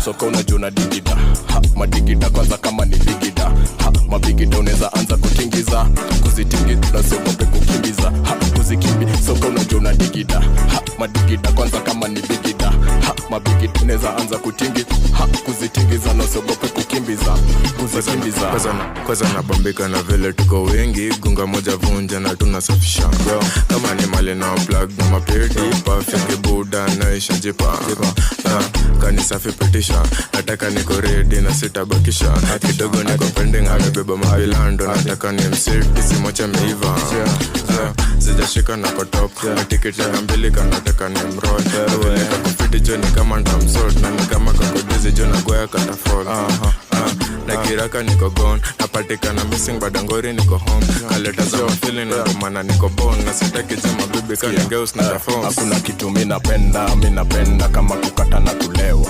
Soko unajua na digida madigida kwanza kama ni bigida mabigida unaweza anza kutingiza kuzitingiza usiogope kukimbiza kuzikimbi soko unajua na digida madigida kwanza kama ni bigida mabigida unaweza anza kutingi kuzitingiza na usiogope kukimbiza kuzikimbiza kwanza nabambika na vile tuko wengi gunga moja vunja na tunasafisha kama ni mali na plug na mapedi perfect buda na ishajipa kanisa fipitisha nataka niko ready na sitabakisha kidogo niko pending amebeba mabilando nataka ni msiti simocha meiva sijashika na kotop tiketi ya mbili kanataka ni mroll nileka kufiti joni kama ndamsort na ni kama kakodizi jona goya katafol na kiraka niko gone napatikana missing badangori niko home kaleta za feeling ndo maana niko born na sitaki jama bibi kani girls na phone hakuna kitu mimi napenda kama kukata na kulewa